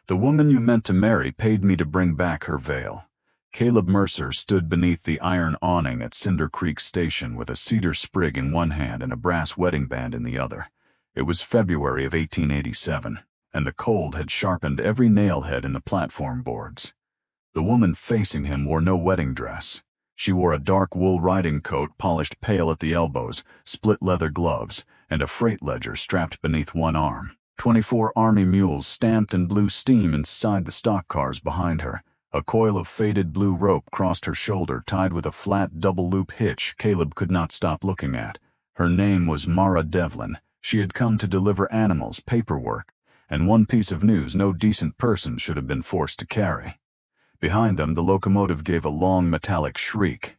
The woman you meant to marry paid me to bring back her veil. Caleb Mercer stood beneath the iron awning at Cinder Creek Station with a cedar sprig in one hand and a brass wedding band in the other. It was February of 1887, and the cold had sharpened every nail-head in the platform boards. The woman facing him wore no wedding dress. She wore a dark wool riding coat polished pale at the elbows, split leather gloves, and a freight ledger strapped beneath one arm. 24 Army mules stamped and blew steam inside the stock cars behind her. A coil of faded blue rope crossed her shoulder, tied with a flat double-loop hitch Caleb could not stop looking at. Her name was Mara Devlin. She had come to deliver animals, paperwork, and one piece of news no decent person should have been forced to carry. Behind them, the locomotive gave a long metallic shriek.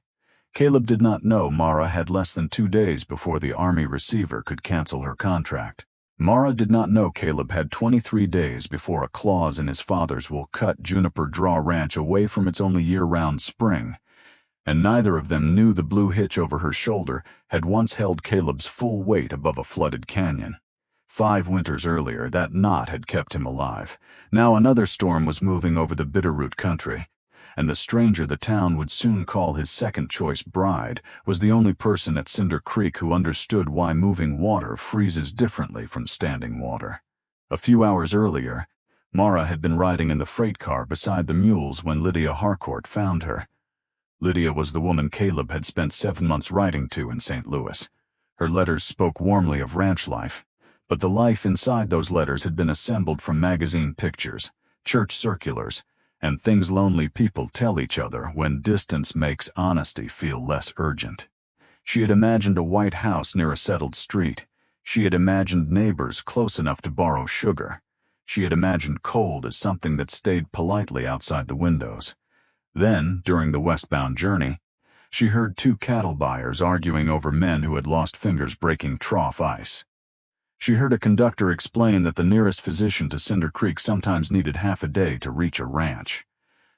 Caleb did not know Mara had less than 2 days before the Army receiver could cancel her contract. Mara did not know Caleb had 23 days before a clause in his father's will cut Juniper Draw Ranch away from its only year-round spring, and neither of them knew the blue hitch over her shoulder had once held Caleb's full weight above a flooded canyon. 5 winters earlier, that knot had kept him alive. Now another storm was moving over the Bitterroot country, and the stranger the town would soon call his second-choice bride was the only person at Cinder Creek who understood why moving water freezes differently from standing water. A few hours earlier, Mara had been riding in the freight car beside the mules when Lydia Harcourt found her. Lydia was the woman Caleb had spent 7 months writing to in St. Louis. Her letters spoke warmly of ranch life, but the life inside those letters had been assembled from magazine pictures, church circulars, and things lonely people tell each other when distance makes honesty feel less urgent. She had imagined a white house near a settled street. She had imagined neighbors close enough to borrow sugar. She had imagined cold as something that stayed politely outside the windows. Then, during the westbound journey, she heard 2 cattle buyers arguing over men who had lost fingers breaking trough ice. She heard a conductor explain that the nearest physician to Cinder Creek sometimes needed half a day to reach a ranch.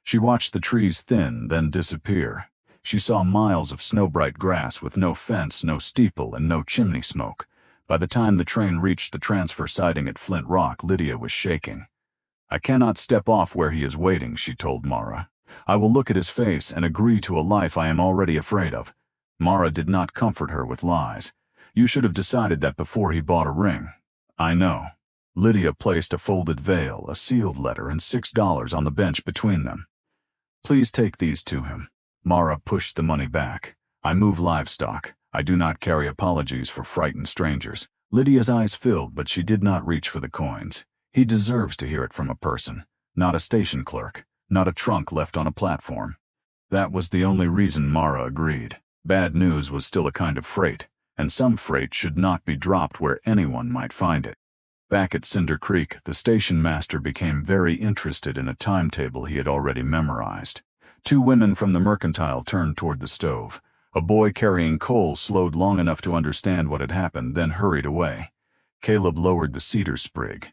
She watched the trees thin, then disappear. She saw miles of snow-bright grass with no fence, no steeple, and no chimney smoke. By the time the train reached the transfer siding at Flint Rock, Lydia was shaking. "I cannot step off where he is waiting," she told Mara. "I will look at his face and agree to a life I am already afraid of." Mara did not comfort her with lies. "You should have decided that before he bought a ring." "I know." Lydia placed a folded veil, a sealed letter, and $6 on the bench between them. "Please take these to him." Mara pushed the money back. "I move livestock. I do not carry apologies for frightened strangers." Lydia's eyes filled, but she did not reach for the coins. He deserves to hear it from a person, not a station clerk, not a trunk left on a platform. That was the only reason Mara agreed. Bad news was still a kind of freight, and some freight should not be dropped where anyone might find it. Back at Cinder Creek, the station master became very interested in a timetable he had already memorized. 2 women from the mercantile turned toward the stove. A boy carrying coal slowed long enough to understand what had happened, then hurried away. Caleb lowered the cedar sprig.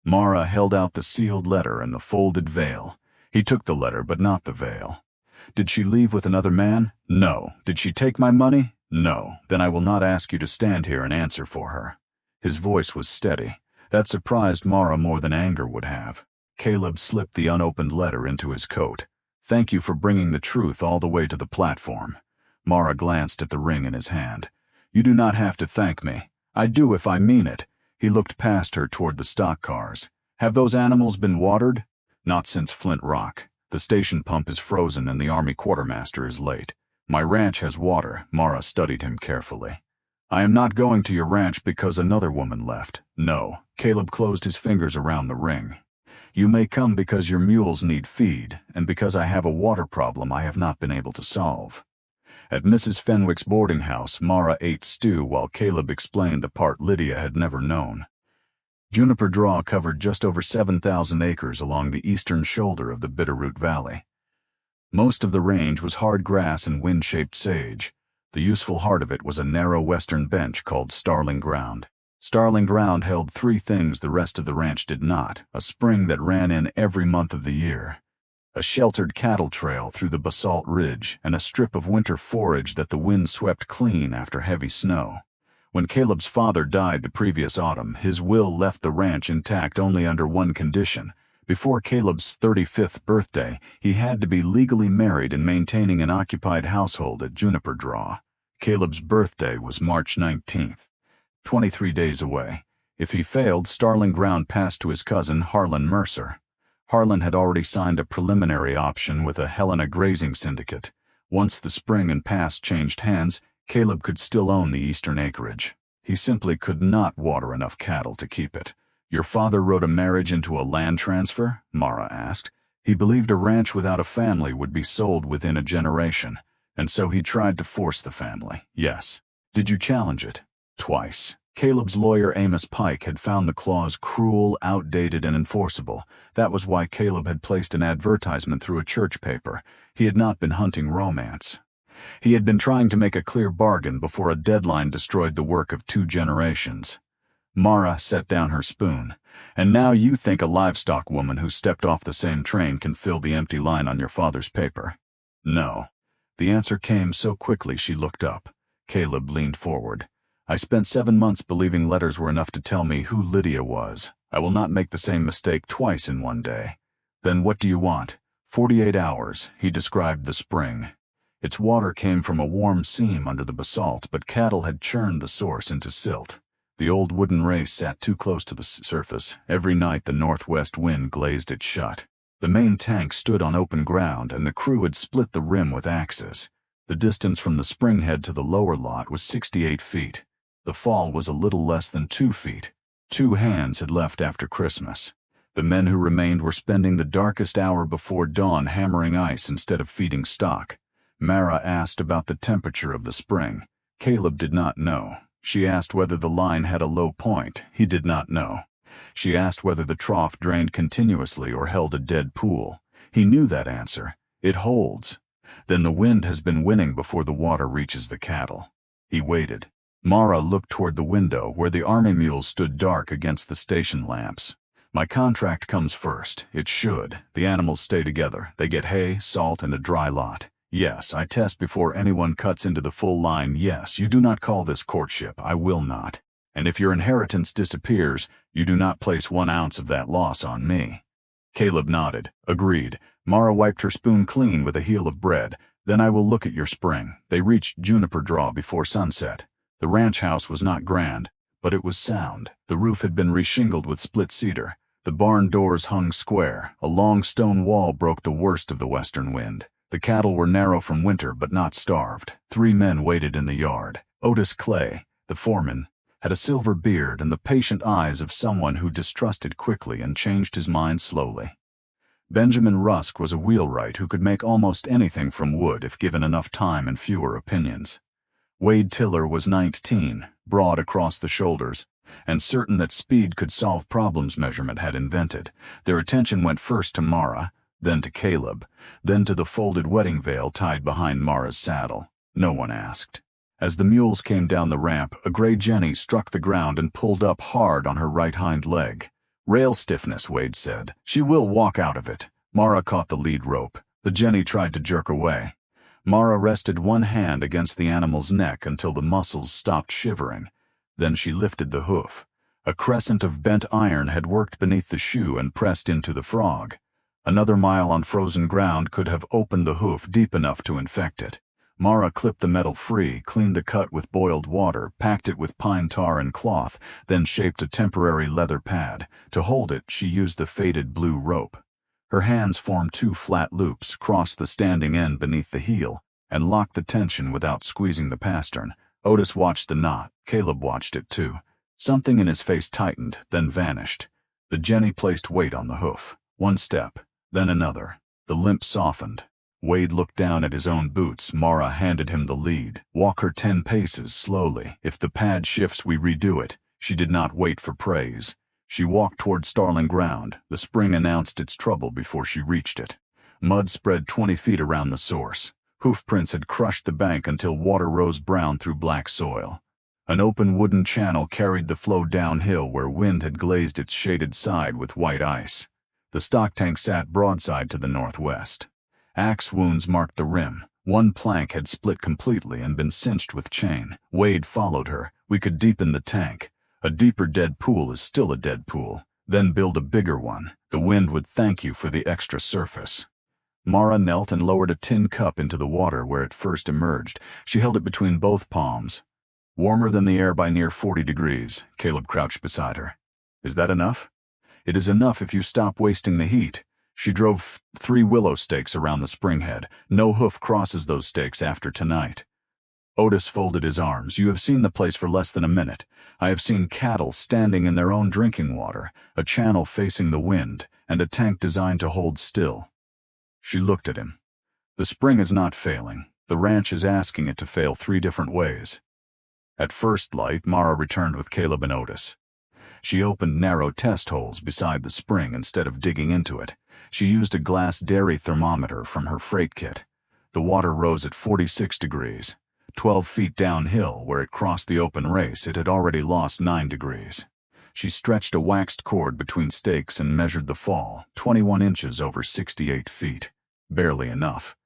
Mara held out the sealed letter and the folded veil. He took the letter, but not the veil. "Did she leave with another man?" "No." "Did she take my money?" "No." "Then I will not ask you to stand here and answer for her." His voice was steady. That surprised Mara more than anger would have. Caleb slipped the unopened letter into his coat. "Thank you for bringing the truth all the way to the platform." Mara glanced at the ring in his hand. "You do not have to thank me. I do if I mean it." He looked past her toward the stock cars. "Have those animals been watered?" "Not since Flint Rock. The station pump is frozen and the Army quartermaster is late. My ranch has water." Mara studied him carefully. "I am not going to your ranch because another woman left." "No." Caleb closed his fingers around the ring. "You may come because your mules need feed, and because I have a water problem I have not been able to solve." At Mrs. Fenwick's boarding house, Mara ate stew while Caleb explained the part Lydia had never known. Juniper Draw covered just over 7,000 acres along the eastern shoulder of the Bitterroot Valley. Most of the range was hard grass and wind-shaped sage. The useful heart of it was a narrow western bench called Starling Ground. Starling Ground held 3 things the rest of the ranch did not: a spring that ran in every month of the year, a sheltered cattle trail through the basalt ridge, and a strip of winter forage that the wind swept clean after heavy snow. When Caleb's father died the previous autumn, his will left the ranch intact only under one condition: Before Caleb's 35th birthday, he had to be legally married and maintaining an occupied household at Juniper Draw. Caleb's birthday was March 19th, 23 days away. If he failed, Starling Ground passed to his cousin Harlan Mercer. Harlan had already signed a preliminary option with a Helena grazing syndicate. Once the spring and pass changed hands, Caleb could still own the eastern acreage. He simply could not water enough cattle to keep it. "Your father wrote a marriage into a land transfer?" Mara asked. "He believed a ranch without a family would be sold within a generation, and so he tried to force the family." "Yes." "Did you challenge it?" "Twice." Caleb's lawyer Amos Pike had found the clause cruel, outdated, and enforceable. That was why Caleb had placed an advertisement through a church paper. He had not been hunting romance. He had been trying to make a clear bargain before a deadline destroyed the work of 2 generations. Mara set down her spoon. "And now you think a livestock woman who stepped off the same train can fill the empty line on your father's paper?" "No." The answer came so quickly she looked up. Caleb leaned forward. "I spent 7 months believing letters were enough to tell me who Lydia was. I will not make the same mistake twice in one day." "Then what do you want?" 48 hours, he described the spring. Its water came from a warm seam under the basalt, but cattle had churned the source into silt. The old wooden race sat too close to the surface. Every night the northwest wind glazed it shut. The main tank stood on open ground, and the crew had split the rim with axes. The distance from the spring head to the lower lot was 68 feet. The fall was a little less than 2 feet. 2 hands had left after Christmas. The men who remained were spending the darkest hour before dawn hammering ice instead of feeding stock. Mara asked about the temperature of the spring. Caleb did not know. She asked whether the line had a low point. He did not know. She asked whether the trough drained continuously or held a dead pool. He knew that answer. It holds. Then the wind has been winning before the water reaches the cattle. He waited. Mara looked toward the window where the army mules stood dark against the station lamps. "My contract comes first. It should. The animals stay together. They get hay, salt, and a dry lot. Yes, I test before anyone cuts into the full line. Yes, you do not call this courtship. I will not. And if your inheritance disappears, you do not place 1 ounce of that loss on me." Caleb nodded. "Agreed." Mara wiped her spoon clean with a heel of bread. "Then I will look at your spring." They reached Juniper Draw before sunset. The ranch house was not grand, but it was sound. The roof had been reshingled with split cedar. The barn doors hung square. A long stone wall broke the worst of the western wind. The cattle were narrow from winter but not starved. 3 men waited in the yard. Otis Clay, the foreman, had a silver beard and the patient eyes of someone who distrusted quickly and changed his mind slowly. Benjamin Rusk was a wheelwright who could make almost anything from wood if given enough time and fewer opinions. Wade Tiller was 19, broad across the shoulders, and certain that speed could solve problems measurement had invented. Their attention went first to Mara, then to Caleb, then to the folded wedding veil tied behind Mara's saddle. No one asked. As the mules came down the ramp, a gray jenny struck the ground and pulled up hard on her right hind leg. "Rail stiffness," Wade said. "She will walk out of it." Mara caught the lead rope. The jenny tried to jerk away. Mara rested one hand against the animal's neck until the muscles stopped shivering. Then she lifted the hoof. A crescent of bent iron had worked beneath the shoe and pressed into the frog. Another mile on frozen ground could have opened the hoof deep enough to infect it. Mara clipped the metal free, cleaned the cut with boiled water, packed it with pine tar and cloth, then shaped a temporary leather pad. To hold it, she used the faded blue rope. Her hands formed 2 flat loops, crossed the standing end beneath the heel, and locked the tension without squeezing the pastern. Otis watched the knot. Caleb watched it too. Something in his face tightened, then vanished. The jenny placed weight on the hoof. 1 step. Then another. The limp softened. Wade looked down at his own boots. Mara handed him the lead. "Walk her 10 paces, slowly. If the pad shifts, we redo it." She did not wait for praise. She walked toward Starling Ground. The spring announced its trouble before she reached it. Mud spread 20 feet around the source. Hoofprints had crushed the bank until water rose brown through black soil. An open wooden channel carried the flow downhill where wind had glazed its shaded side with white ice. The stock tank sat broadside to the northwest. Axe wounds marked the rim. 1 plank had split completely and been cinched with chain. Wade followed her. "We could deepen the tank. A deeper dead pool is still a dead pool." Then build a bigger one. The wind would thank you for the extra surface. Mara knelt and lowered a tin cup into the water where it first emerged. She held it between both palms. Warmer than the air by near 40 degrees. Caleb crouched beside her. Is that enough? It is enough if you stop wasting the heat. She drove 3 willow stakes around the spring head. No hoof crosses those stakes after tonight. Otis folded his arms. You have seen the place for less than a minute. I have seen cattle standing in their own drinking water, a channel facing the wind, and a tank designed to hold still. She looked at him. The spring is not failing. The ranch is asking it to fail 3 different ways. At first light, Mara returned with Caleb and Otis. She opened narrow test holes beside the spring instead of digging into it. She used a glass dairy thermometer from her freight kit. The water rose at 46 degrees. 12 feet downhill, where it crossed the open race, it had already lost 9 degrees. She stretched a waxed cord between stakes and measured the fall, 21 inches over 68 feet. Barely enough.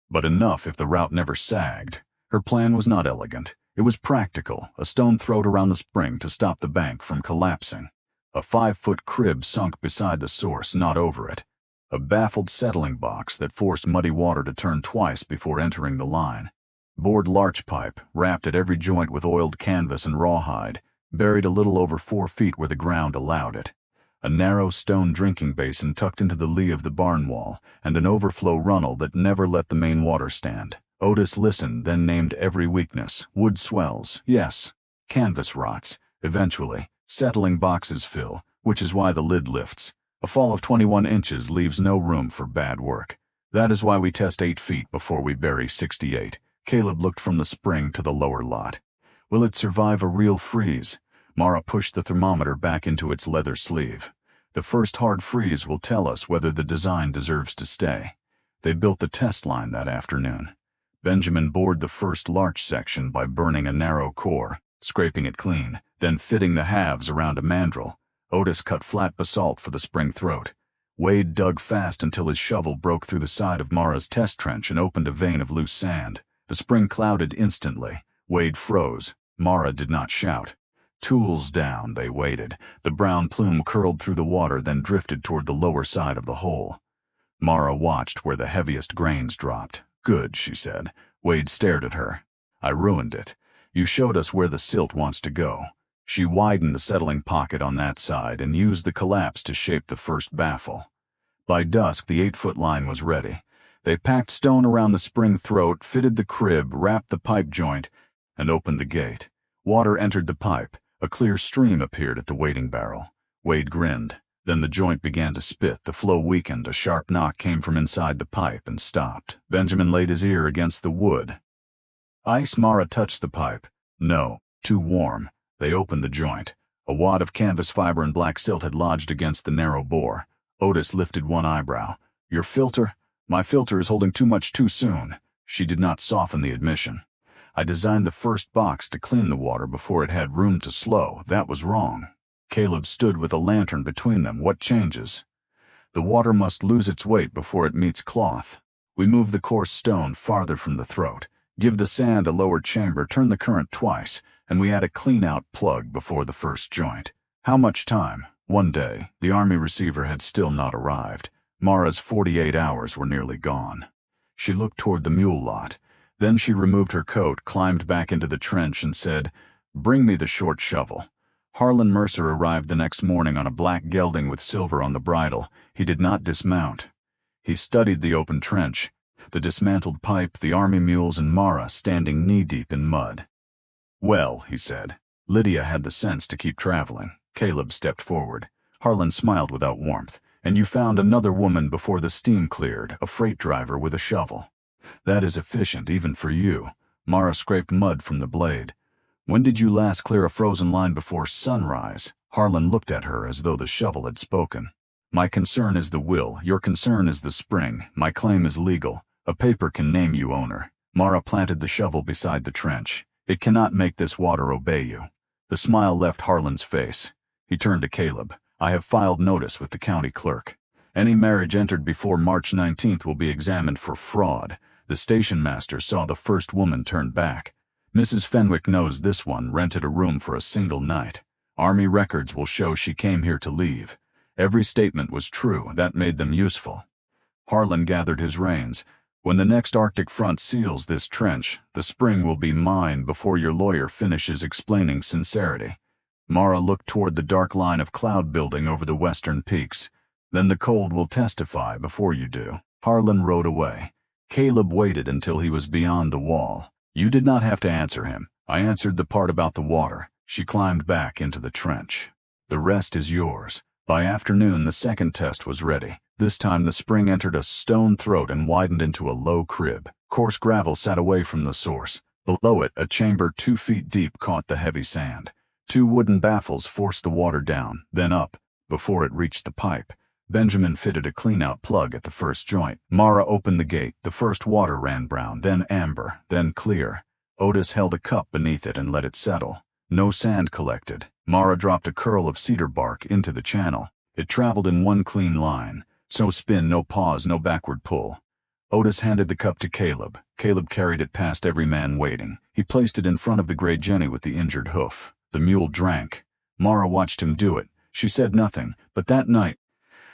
But enough if the route never sagged. Her plan was not elegant. It was practical, a stone thrown around the spring to stop the bank from collapsing. A 5-foot crib sunk beside the source, not over it. A baffled settling box that forced muddy water to turn twice before entering the line. Bored larch pipe, wrapped at every joint with oiled canvas and rawhide, buried a little over 4 feet where the ground allowed it. A narrow stone drinking basin tucked into the lee of the barn wall, and an overflow runnel that never let the main water stand. Otis listened, then named every weakness. Wood swells, yes. Canvas rots, eventually. Settling boxes fill, which is why the lid lifts. A fall of 21 inches leaves no room for bad work. That is why we test 8 feet before we bury 68. Caleb looked from the spring to the lower lot. Will it survive a real freeze? Mara pushed the thermometer back into its leather sleeve. The first hard freeze will tell us whether the design deserves to stay. They built the test line that afternoon. Benjamin bored the first larch section by burning a narrow core, scraping it clean, then fitting the halves around a mandrel. Otis cut flat basalt for the spring throat. Wade dug fast until his shovel broke through the side of Mara's test trench and opened a vein of loose sand. The spring clouded instantly. Wade froze. Mara did not shout. Tools down, they waited. The brown plume curled through the water, then drifted toward the lower side of the hole. Mara watched where the heaviest grains dropped. Good, she said. Wade stared at her. I ruined it. You showed us where the silt wants to go. She widened the settling pocket on that side and used the collapse to shape the first baffle. By dusk, the 8-foot line was ready. They packed stone around the spring throat, fitted the crib, wrapped the pipe joint, and opened the gate. Water entered the pipe. A clear stream appeared at the waiting barrel. Wade grinned. Then the joint began to spit. The flow weakened. A sharp knock came from inside the pipe and stopped. Benjamin laid his ear against the wood. Ice. Mara touched the pipe. No, too warm. They opened the joint. A wad of canvas fiber and black silt had lodged against the narrow bore. Otis lifted one eyebrow. Your filter? My filter is holding too much too soon. She did not soften the admission. I designed the first box to clean the water before it had room to slow. That was wrong. Caleb stood with a lantern between them. What changes? The water must lose its weight before it meets cloth. We move the coarse stone farther from the throat, give the sand a lower chamber, turn the current twice, and we add a clean-out plug before the first joint. How much time? 1 day. The Army receiver had still not arrived. Mara's 48 hours were nearly gone. She looked toward the mule lot. Then she removed her coat, climbed back into the trench, and said, "Bring me the short shovel." Harlan Mercer arrived the next morning on a black gelding with silver on the bridle. He did not dismount. He studied the open trench, the dismantled pipe, the Army mules, and Mara standing knee-deep in mud. "Well," he said, "Lydia had the sense to keep traveling." Caleb stepped forward. Harlan smiled without warmth. "And you found another woman before the steam cleared, a freight driver with a shovel. That is efficient, even for you." Mara scraped mud from the blade. "When did you last clear a frozen line before sunrise?" Harlan looked at her as though the shovel had spoken. "My concern is the will. Your concern is the spring. My claim is legal. A paper can name you owner." Mara planted the shovel beside the trench. "It cannot make this water obey you." The smile left Harlan's face. He turned to Caleb. "I have filed notice with the county clerk. Any marriage entered before March 19th will be examined for fraud. The station master saw the first woman turn back. Mrs. Fenwick knows this one rented a room for a single night. Army records will show she came here to leave. Every statement was true. That made them useful. Harlan gathered his reins. When the next Arctic front seals this trench, the spring will be mine before your lawyer finishes explaining sincerity. Mara looked toward the dark line of cloud building over the western peaks. Then the cold will testify before you do. Harlan rode away. Caleb waited until he was beyond the wall. You did not have to answer him. I answered the part about the water. She climbed back into the trench. The rest is yours. By afternoon, the second test was ready. This time the spring entered a stone throat and widened into a low crib. Coarse gravel sat away from the source. Below it, a chamber 2 feet deep caught the heavy sand. 2 wooden baffles forced the water down, then up, before it reached the pipe. Benjamin fitted a clean-out plug at the first joint. Mara opened the gate. The first water ran brown, then amber, then clear. Otis held a cup beneath it and let it settle. No sand collected. Mara dropped a curl of cedar bark into the channel. It traveled in one clean line. No spin, no pause, no backward pull. Otis handed the cup to Caleb. Caleb carried it past every man waiting. He placed it in front of the gray jenny with the injured hoof. The mule drank. Mara watched him do it. She said nothing, but that night,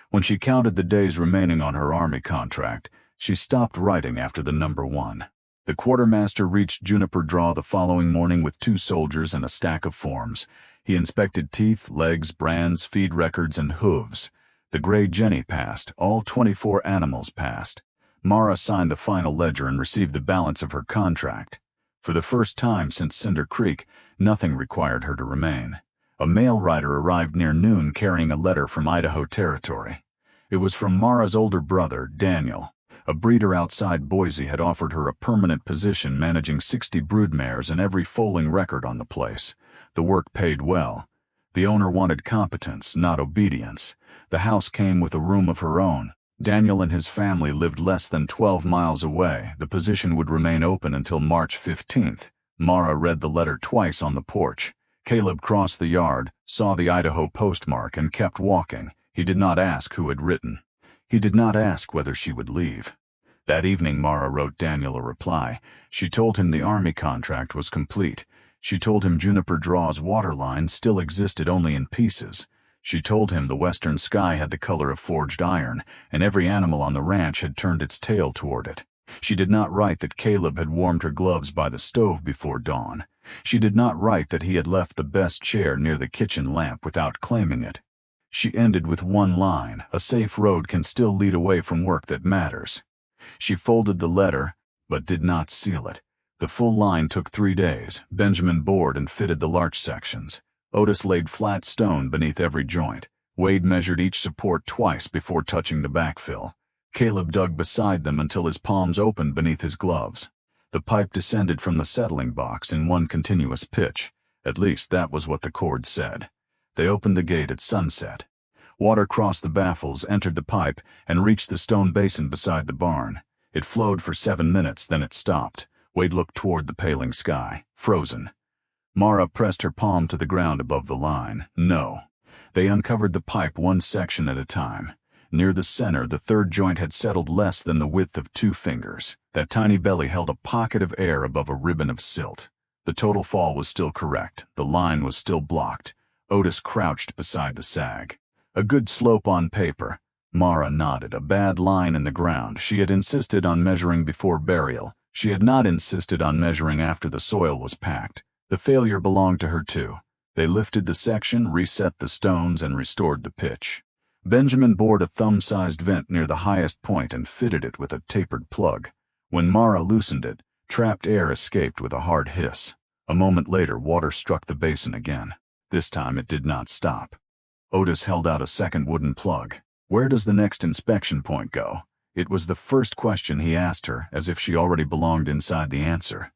when she counted the days remaining on her army contract, she stopped writing after the number 1. The quartermaster reached Juniper Draw the following morning with 2 soldiers and a stack of forms. He inspected teeth, legs, brands, feed records, and hooves. The gray jenny passed. All 24 animals passed. Mara signed the final ledger and received the balance of her contract. For the first time since Cinder Creek, nothing required her to remain. A mail rider arrived near noon carrying a letter from Idaho Territory. It was from Mara's older brother, Daniel. A breeder outside Boise had offered her a permanent position managing 60 broodmares and every foaling record on the place. The work paid well. The owner wanted competence, not obedience. The house came with a room of her own. Daniel and his family lived less than 12 miles away. The position would remain open until March 15th. Mara read the letter twice on the porch. Caleb crossed the yard, saw the Idaho postmark, and kept walking. He did not ask who had written. He did not ask whether she would leave. That evening Mara wrote Daniel a reply. She told him the army contract was complete. She told him Juniper Draw's water line still existed only in pieces. She told him the western sky had the color of forged iron, and every animal on the ranch had turned its tail toward it. She did not write that Caleb had warmed her gloves by the stove before dawn. She did not write that he had left the best chair near the kitchen lamp without claiming it. She ended with one line: a safe road can still lead away from work that matters. She folded the letter, but did not seal it. The full line took 3 days. Benjamin bored and fitted the larch sections. Otis laid flat stone beneath every joint. Wade measured each support twice before touching the backfill. Caleb dug beside them until his palms opened beneath his gloves. The pipe descended from the settling box in one continuous pitch. At least that was what the cord said. They opened the gate at sunset. Water crossed the baffles, entered the pipe, and reached the stone basin beside the barn. It flowed for 7 minutes, then it stopped. Wade looked toward the paling sky, frozen. Mara pressed her palm to the ground above the line. No. They uncovered the pipe one section at a time. Near the center, the third joint had settled less than the width of 2 fingers. That tiny belly held a pocket of air above a ribbon of silt. The total fall was still correct. The line was still blocked. Otis crouched beside the sag. A good slope on paper. Mara nodded. A bad line in the ground. She had insisted on measuring before burial. She had not insisted on measuring after the soil was packed. The failure belonged to her too. They lifted the section, reset the stones, and restored the pitch. Benjamin bored a thumb-sized vent near the highest point and fitted it with a tapered plug. When Mara loosened it, trapped air escaped with a hard hiss. A moment later, water struck the basin again. This time it did not stop. Otis held out a second wooden plug. Where does the next inspection point go? It was the first question he asked her, as if she already belonged inside the answer.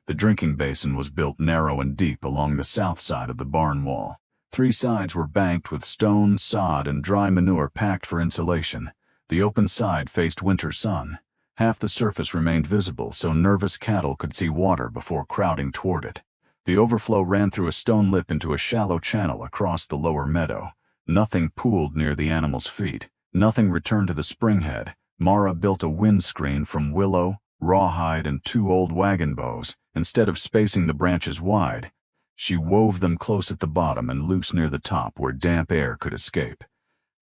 The drinking basin was built narrow and deep along the south side of the barn wall. 3 sides were banked with stone, sod, and dry manure packed for insulation. The open side faced winter sun. Half the surface remained visible so nervous cattle could see water before crowding toward it. The overflow ran through a stone lip into a shallow channel across the lower meadow. Nothing pooled near the animal's feet. Nothing returned to the springhead. Mara built a windscreen from willow, rawhide, and 2 old wagon bows. Instead of spacing the branches wide, She wove them close at the bottom and loose near the top where damp air could escape.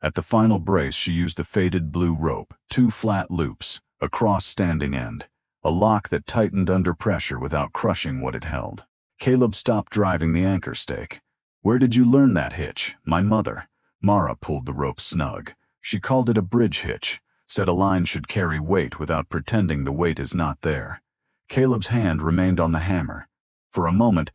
At the final brace she used a faded blue rope, 2 flat loops, a cross-standing end, a lock that tightened under pressure without crushing what it held. Caleb stopped driving the anchor stake. "Where did you learn that hitch?" "My mother." Mara pulled the rope snug. "She called it a bridge hitch, said a line should carry weight without pretending the weight is not there." Caleb's hand remained on the hammer. For a moment,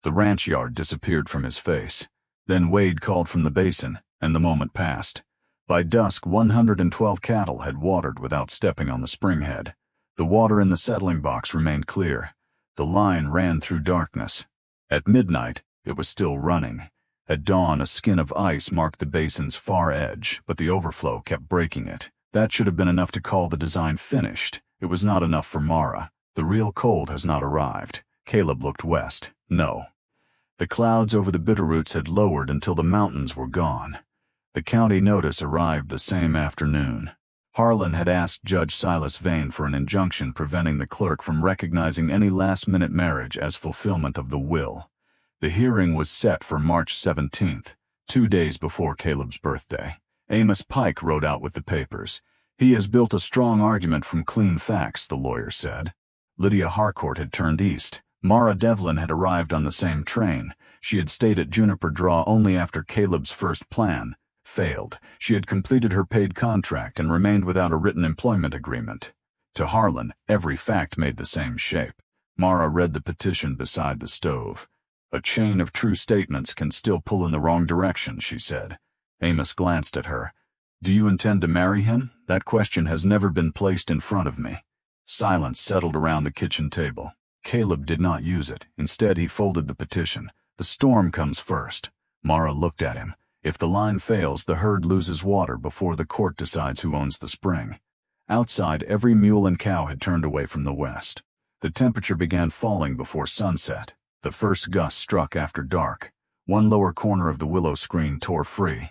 the ranch yard disappeared from his face. Then Wade called from the basin, and the moment passed. By dusk, 112 cattle had watered without stepping on the springhead. The water in the settling box remained clear. The line ran through darkness. At midnight, it was still running. At dawn, a skin of ice marked the basin's far edge, but the overflow kept breaking it. That should have been enough to call the design finished. It was not enough for Mara. The real cold has not arrived. Caleb looked west. No. The clouds over the Bitterroots had lowered until the mountains were gone. The county notice arrived the same afternoon. Harlan had asked Judge Silas Vane for an injunction preventing the clerk from recognizing any last-minute marriage as fulfillment of the will. The hearing was set for March 17th, 2 days before Caleb's birthday. Amos Pike rode out with the papers. "He has built a strong argument from clean facts," the lawyer said. Lydia Harcourt had turned east. Mara Devlin had arrived on the same train. She had stayed at Juniper Draw only after Caleb's first plan failed. She had completed her paid contract and remained without a written employment agreement. To Harlan, every fact made the same shape. Mara read the petition beside the stove. "A chain of true statements can still pull in the wrong direction," she said. Amos glanced at her. "Do you intend to marry him? That question has never been placed in front of me." Silence settled around the kitchen table. Caleb did not use it. Instead, he folded the petition. "The storm comes first." Mara looked at him. "If the line fails, the herd loses water before the court decides who owns the spring." Outside, every mule and cow had turned away from the west. The temperature began falling before sunset. The first gust struck after dark. One lower corner of the willow screen tore free.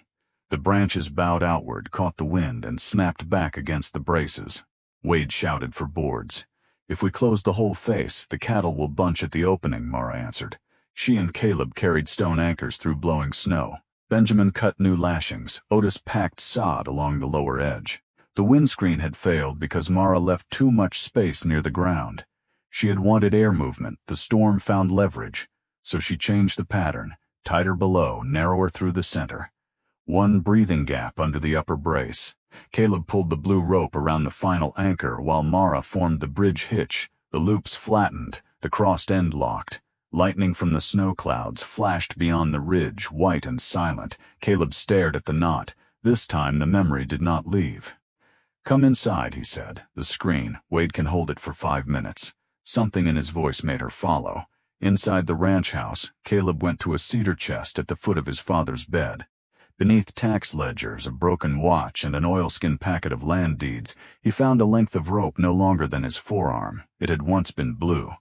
The branches bowed outward, caught the wind, and snapped back against the braces. Wade shouted for boards. "If we close the whole face, the cattle will bunch at the opening," Mara answered. She and Caleb carried stone anchors through blowing snow. Benjamin cut new lashings. Otis packed sod along the lower edge. The windscreen had failed because Mara left too much space near the ground. She had wanted air movement. The storm found leverage, so she changed the pattern, tighter below, narrower through the center. One breathing gap under the upper brace. Caleb pulled the blue rope around the final anchor while Mara formed the bridge hitch. The loops flattened, the crossed end locked. Lightning from the snow clouds flashed beyond the ridge, white and silent. Caleb stared at the knot. This time the memory did not leave. "Come inside," he said. "The screen. Wade can hold it for 5 minutes." Something in his voice made her follow. Inside the ranch house, Caleb went to a cedar chest at the foot of his father's bed. Beneath tax ledgers, a broken watch, and an oilskin packet of land deeds, he found a length of rope no longer than his forearm. It had once been blue.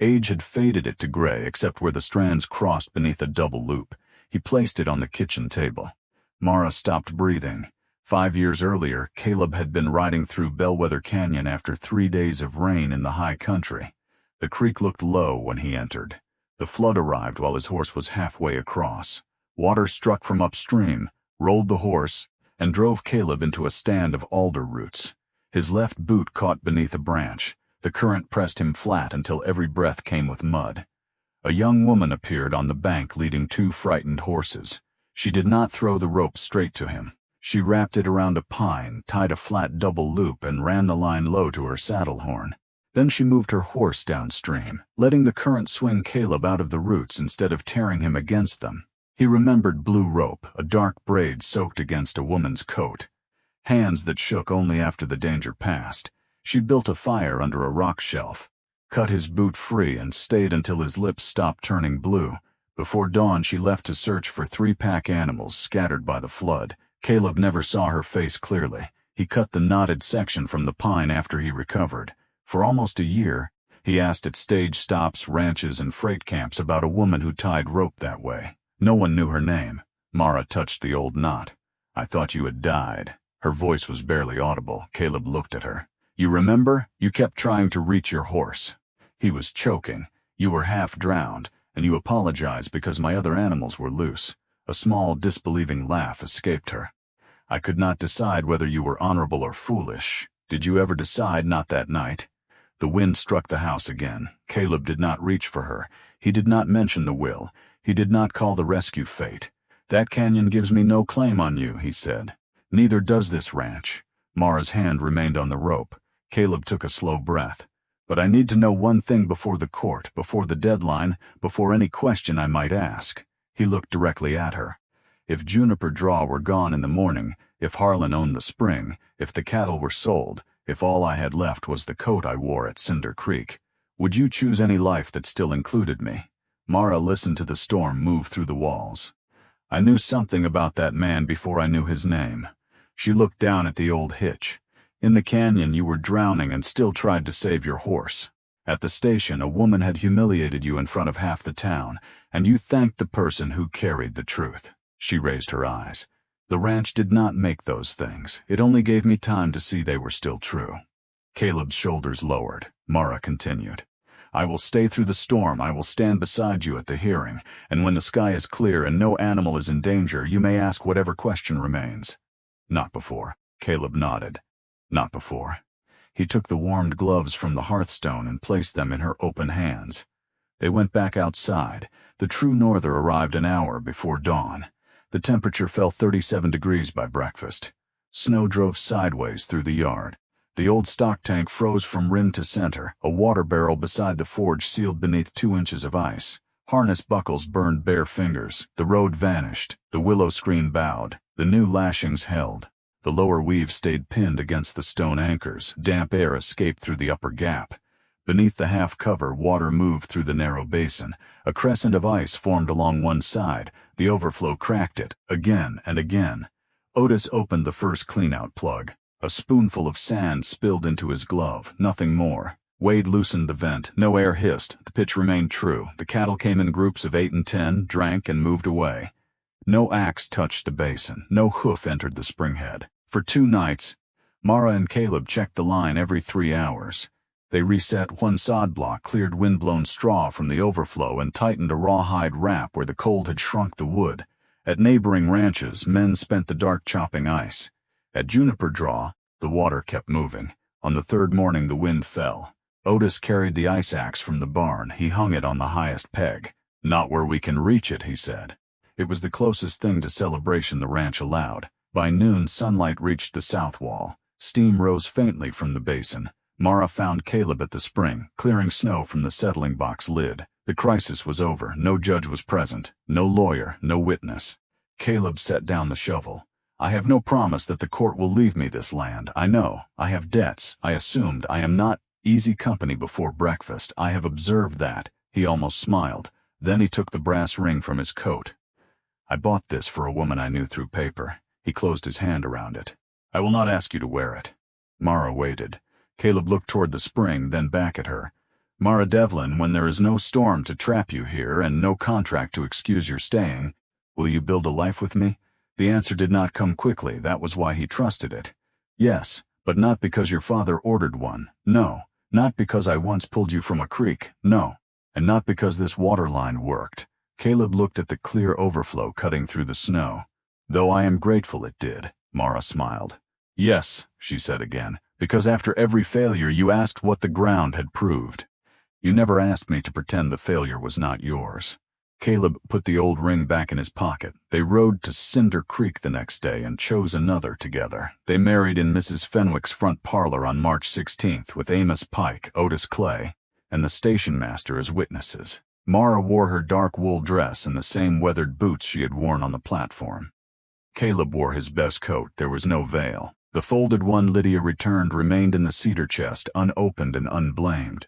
Age had faded it to gray except where the strands crossed beneath a double loop. He placed it on the kitchen table. Mara stopped breathing. 5 years earlier, Caleb had been riding through Bellwether Canyon after 3 days of rain in the high country. The creek looked low when he entered. The flood arrived while his horse was halfway across. Water struck from upstream, rolled the horse, and drove Caleb into a stand of alder roots. His left boot caught beneath a branch. The current pressed him flat until every breath came with mud. A young woman appeared on the bank leading 2 frightened horses. She did not throw the rope straight to him. She wrapped it around a pine, tied a flat double loop, and ran the line low to her saddle horn. Then she moved her horse downstream, letting the current swing Caleb out of the roots instead of tearing him against them. He remembered blue rope, a dark braid soaked against a woman's coat. Hands that shook only after the danger passed. She built a fire under a rock shelf, cut his boot free, and stayed until his lips stopped turning blue. Before dawn, she left to search for 3 pack animals scattered by the flood. Caleb never saw her face clearly. He cut the knotted section from the pine after he recovered. For almost a year, he asked at stage stops, ranches, and freight camps about a woman who tied rope that way. No one knew her name. Mara touched the old knot. "I thought you had died." Her voice was barely audible. Caleb looked at her. "You remember? You kept trying to reach your horse." He was choking. "You were half drowned, And you apologize because my other animals were loose. A small, disbelieving laugh escaped her. I could not decide whether you were honorable or foolish. Did you ever decide not that night? The wind struck the house again. Caleb did not reach for her. He did not mention the will. He did not call the rescue fate. That canyon gives me no claim on you, he said. Neither does this ranch. Mara's hand remained on the rope. Caleb took a slow breath. But I need to know one thing before the court, before the deadline, before any question I might ask. He looked directly at her. If Juniper Draw were gone in the morning, if Harlan owned the spring, if the cattle were sold, if all I had left was the coat I wore at Cinder Creek, would you choose any life that still included me? Mara listened to the storm move through the walls. I knew something about that man before I knew his name. She looked down at the old hitch. In the canyon you were drowning and still tried to save your horse. At the station a woman had humiliated you in front of half the town, and you thanked the person who carried the truth. She raised her eyes. The ranch did not make those things. It only gave me time to see they were still true. Caleb's shoulders lowered. Mara continued. I will stay through the storm. I will stand beside you at the hearing, and when the sky is clear and no animal is in danger, you may ask whatever question remains. Not before. Caleb nodded. Not before. He took the warmed gloves from the hearthstone and placed them in her open hands. They went back outside. The true norther arrived an hour before dawn. The temperature fell 37 degrees by breakfast. Snow drove sideways through the yard. The old stock tank froze from rim to center. A water barrel beside the forge sealed beneath 2 inches of ice. Harness buckles burned bare fingers. The road vanished. The willow screen bowed. The new lashings held. The lower weave stayed pinned against the stone anchors. Damp air escaped through the upper gap. Beneath the half cover, water moved through the narrow basin. A crescent of ice formed along one side. The overflow cracked it, again and again. Otis opened the first clean-out plug. A spoonful of sand spilled into his glove, nothing more. Wade loosened the vent. No air hissed. The pitch remained true. The cattle came in groups of 8 and 10, drank and moved away. No axe touched the basin. No hoof entered the springhead. For 2 nights, Mara and Caleb checked the line every 3 hours. They reset one sod block, cleared wind-blown straw from the overflow, and tightened a rawhide wrap where the cold had shrunk the wood. At neighboring ranches, men spent the dark chopping ice. At Juniper Draw, the water kept moving. On the 3rd morning the wind fell. Otis carried the ice axe from the barn. He hung it on the highest peg. Not where we can reach it, he said. It was the closest thing to celebration the ranch allowed. By noon, sunlight reached the south wall. Steam rose faintly from the basin. Mara found Caleb at the spring, clearing snow from the settling box lid. The crisis was over. No judge was present. No lawyer, no witness. Caleb set down the shovel. I have no promise that the court will leave me this land. I know. I have debts. I assumed. I am not easy company before breakfast. I have observed that. He almost smiled. Then he took the brass ring from his coat. I bought this for a woman I knew through paper. He closed his hand around it. I will not ask you to wear it. Mara waited. Caleb looked toward the spring, then back at her. Mara Devlin, when there is no storm to trap you here and no contract to excuse your staying, will you build a life with me? The answer did not come quickly. That was why he trusted it. Yes, but not because your father ordered one. No, not because I once pulled you from a creek. No, and not because this water line worked. Caleb looked at the clear overflow cutting through the snow. Though I am grateful it did, Mara smiled. Yes, she said again, because after every failure you asked what the ground had proved. You never asked me to pretend the failure was not yours. Caleb put the old ring back in his pocket. They rode to Cinder Creek the next day and chose another together. They married in Mrs. Fenwick's front parlor on March 16th with Amos Pike, Otis Clay, and the station master as witnesses. Mara wore her dark wool dress and the same weathered boots she had worn on the platform. Caleb wore his best coat. There was no veil. The folded one Lydia returned remained in the cedar chest, unopened and unblamed.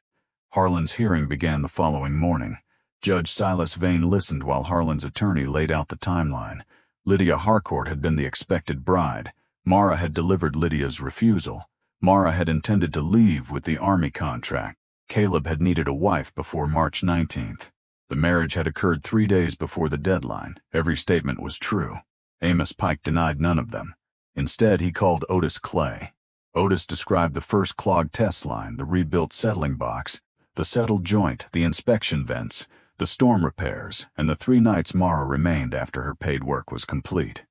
Harlan's hearing began the following morning. Judge Silas Vane listened while Harlan's attorney laid out the timeline. Lydia Harcourt had been the expected bride. Mara had delivered Lydia's refusal. Mara had intended to leave with the army contract. Caleb had needed a wife before March 19th. The marriage had occurred 3 days before the deadline. Every statement was true. Amos Pike denied none of them. Instead, he called Otis Clay. Otis described the first clogged test line, the rebuilt settling box, the settled joint, the inspection vents, the storm repairs, and the 3 nights Mara remained after her paid work was complete.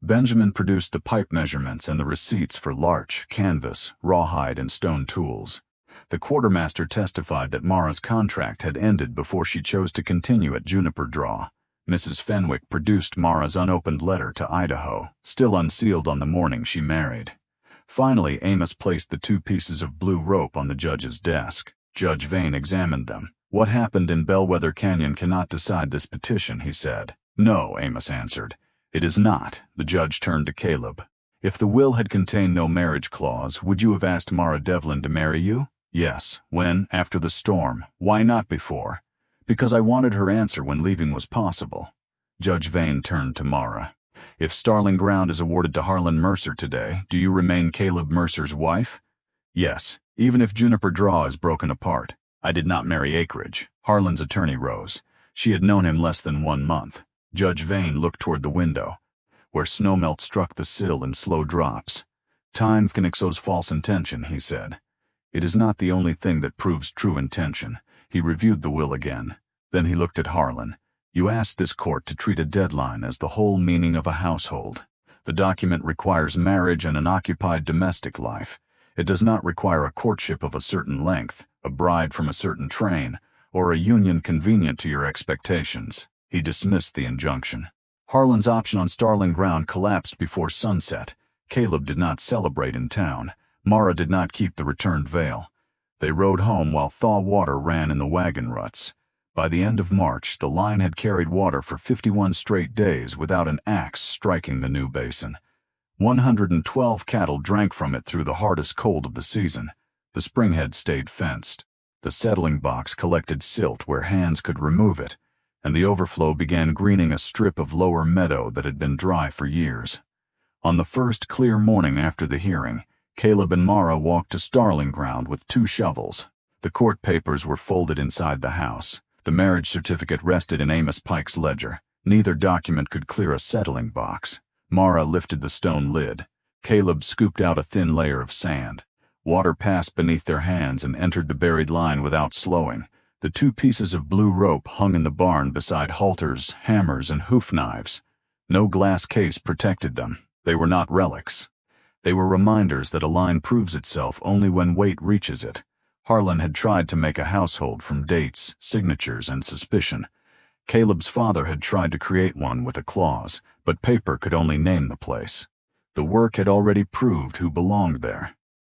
Benjamin produced the pipe measurements and the receipts for larch, canvas, rawhide, and stone tools. The quartermaster testified that Mara's contract had ended before she chose to continue at Juniper Draw. Mrs. Fenwick produced Mara's unopened letter to Idaho, still unsealed on the morning she married. Finally, Amos placed the 2 pieces of blue rope on the judge's desk. Judge Vane examined them. "What happened in Bellwether Canyon cannot decide this petition," he said. "No," Amos answered. "It is not." The judge turned to Caleb. "If the will had contained no marriage clause, would you have asked Mara Devlin to marry you?" "Yes." "When?" "After the storm." "Why not before?" "Because I wanted her answer when leaving was possible." Judge Vane turned to Mara. "If Starling Ground is awarded to Harlan Mercer today, do you remain Caleb Mercer's wife?" "Yes, even if Juniper Draw is broken apart. I did not marry acreage." Harlan's attorney rose. She had known him less than 1 month. Judge Vane looked toward the window, where snowmelt struck the sill in slow drops. "Time can expose false intention," he said. "It is not the only thing that proves true intention." He reviewed the will again. Then he looked at Harlan. "You asked this court to treat a deadline as the whole meaning of a household. The document requires marriage and an occupied domestic life. It does not require a courtship of a certain length, a bride from a certain train, or a union convenient to your expectations." He dismissed the injunction. Harlan's option on Starling Ground collapsed before sunset. Caleb did not celebrate in town. Mara did not keep the returned veil. They rode home while thaw water ran in the wagon ruts. By the end of March, the line had carried water for 51 straight days without an axe striking the new basin. 112 cattle drank from it through the hardest cold of the season. The springhead stayed fenced. The settling box collected silt where hands could remove it, and the overflow began greening a strip of lower meadow that had been dry for years. On the first clear morning after the hearing, Caleb and Mara walked to Starling Ground with 2 shovels. The court papers were folded inside the house. The marriage certificate rested in Amos Pike's ledger. Neither document could clear a settling box. Mara lifted the stone lid. Caleb scooped out a thin layer of sand. Water passed beneath their hands and entered the buried line without slowing. The 2 pieces of blue rope hung in the barn beside halters, hammers, and hoof knives. No glass case protected them. They were not relics. They were reminders that a line proves itself only when weight reaches it. Harlan had tried to make a household from dates, signatures, and suspicion. Caleb's father had tried to create one with a clause, but paper could only name the place. The work had already proved who belonged there.